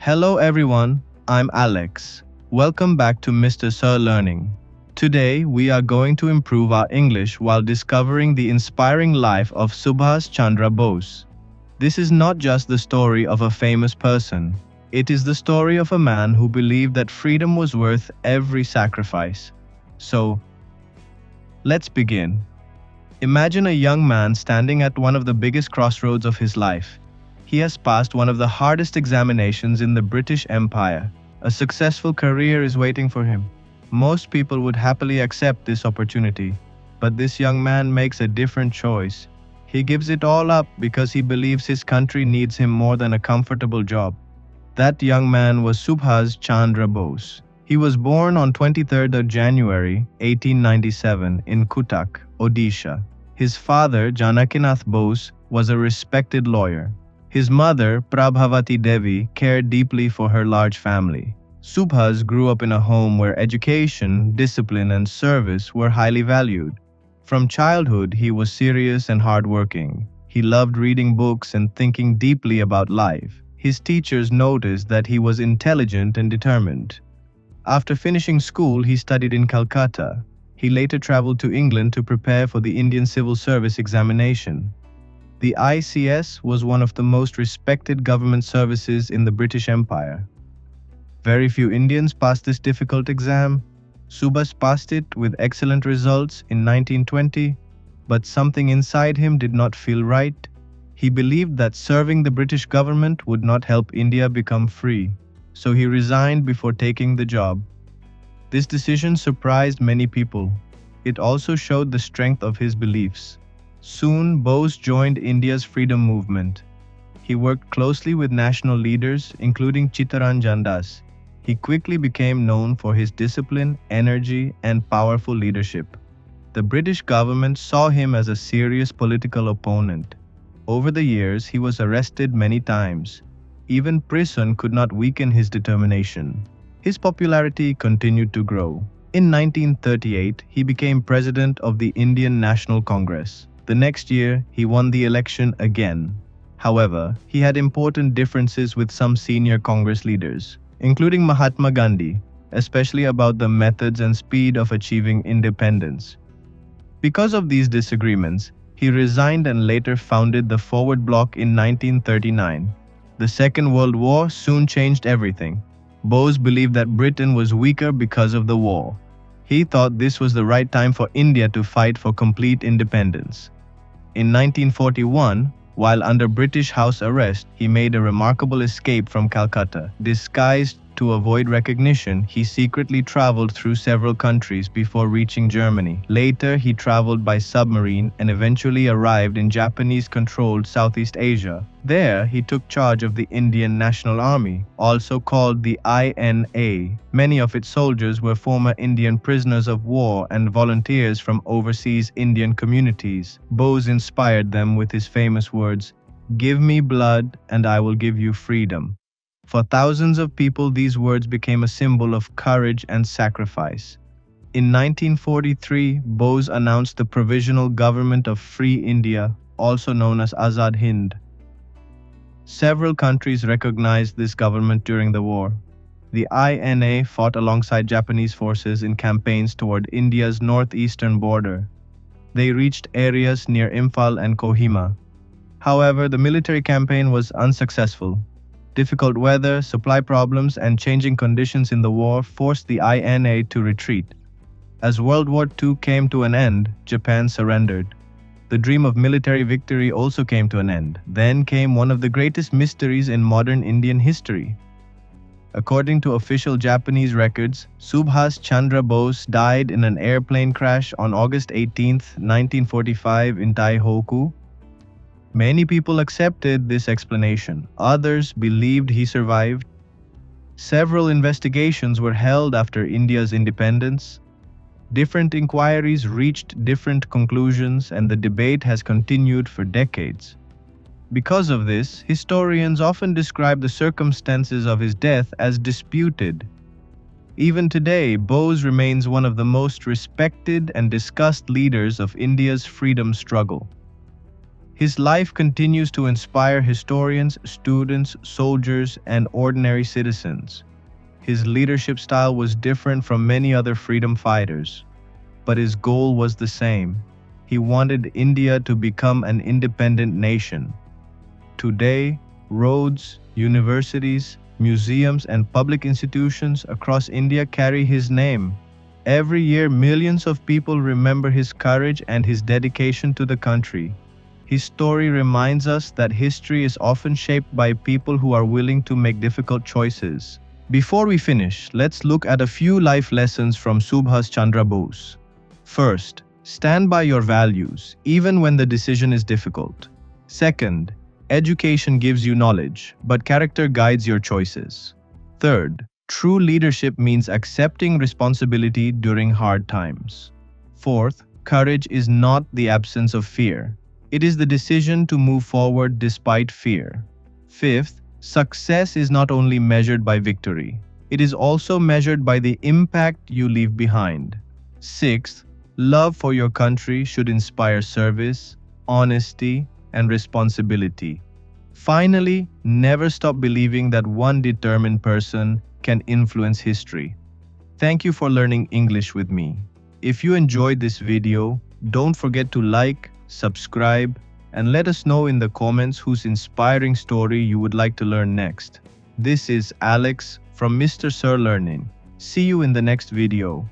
Hello everyone, I'm Alex. Welcome back to Mr. Sir Learning. Today we are going to improve our English while discovering the inspiring life of Subhas Chandra Bose. This is not just the story of a famous person. It is the story of a man who believed that freedom was worth every sacrifice. So, let's begin. Imagine a young man standing at one of the biggest crossroads of his life. He has passed one of the hardest examinations in the British Empire. A successful career is waiting for him. Most people would happily accept this opportunity, but this young man makes a different choice. He gives it all up because he believes his country needs him more than a comfortable job. That young man was Subhas Chandra Bose. He was born on 23rd of January 1897 in Cuttack, Odisha. His father, Janakinath Bose, was a respected lawyer. His mother, Prabhavati Devi, cared deeply for her large family. Subhas grew up in a home where education, discipline, and service were highly valued. From childhood, he was serious and hardworking. He loved reading books and thinking deeply about life. His teachers noticed that he was intelligent and determined. After finishing school, he studied in Calcutta. He later traveled to England to prepare for the Indian Civil Service examination. The ICS was one of the most respected government services in the British Empire. Very few Indians passed this difficult exam. Subhas passed it with excellent results in 1920, but something inside him did not feel right. He believed that serving the British government would not help India become free, so he resigned before taking the job. This decision surprised many people. It also showed the strength of his beliefs. Soon, Bose joined India's freedom movement. He worked closely with national leaders, including Chittaranjan Das. He quickly became known for his discipline, energy, and powerful leadership. The British government saw him as a serious political opponent. Over the years, he was arrested many times. Even prison could not weaken his determination. His popularity continued to grow. In 1938, he became president of the Indian National Congress. The next year, he won the election again. However, he had important differences with some senior Congress leaders, including Mahatma Gandhi, especially about the methods and speed of achieving independence. Because of these disagreements, he resigned and later founded the Forward Bloc in 1939. The Second World War soon changed everything. Bose believed that Britain was weaker because of the war. He thought this was the right time for India to fight for complete independence. In 1941, while under British house arrest, he made a remarkable escape from Calcutta. Disguised to avoid recognition, he secretly traveled through several countries before reaching Germany. Later, he traveled by submarine and eventually arrived in Japanese-controlled Southeast Asia. There, he took charge of the Indian National Army, also called the INA. Many of its soldiers were former Indian prisoners of war and volunteers from overseas Indian communities. Bose inspired them with his famous words, "Give me blood and I will give you freedom." For thousands of people, these words became a symbol of courage and sacrifice. In 1943, Bose announced the Provisional Government of Free India, also known as Azad Hind. Several countries recognized this government during the war. The INA fought alongside Japanese forces in campaigns toward India's northeastern border. They reached areas near Imphal and Kohima. However, the military campaign was unsuccessful. Difficult weather, supply problems, and changing conditions in the war forced the INA to retreat. As World War II came to an end, Japan surrendered. The dream of military victory also came to an end. Then came one of the greatest mysteries in modern Indian history. According to official Japanese records, Subhas Chandra Bose died in an airplane crash on August 18, 1945 in Taihoku. Many people accepted this explanation. Others believed he survived. Several investigations were held after India's independence. Different inquiries reached different conclusions, and the debate has continued for decades. Because of this, historians often describe the circumstances of his death as disputed. Even today, Bose remains one of the most respected and discussed leaders of India's freedom struggle. His life continues to inspire historians, students, soldiers, and ordinary citizens. His leadership style was different from many other freedom fighters, but his goal was the same. He wanted India to become an independent nation. Today, roads, universities, museums, and public institutions across India carry his name. Every year, millions of people remember his courage and his dedication to the country. His story reminds us that history is often shaped by people who are willing to make difficult choices. Before we finish, let's look at a few life lessons from Subhas Chandra Bose. First, stand by your values, even when the decision is difficult. Second, education gives you knowledge, but character guides your choices. Third, true leadership means accepting responsibility during hard times. Fourth, courage is not the absence of fear. It is the decision to move forward despite fear. Fifth, success is not only measured by victory. It is also measured by the impact you leave behind. Sixth, love for your country should inspire service, honesty, and responsibility. Finally, never stop believing that one determined person can influence history. Thank you for learning English with me. If you enjoyed this video, don't forget to like, subscribe, and let us know in the comments whose inspiring story you would like to learn next. This is Alex from Mr. Sir Learning. See you in the next video.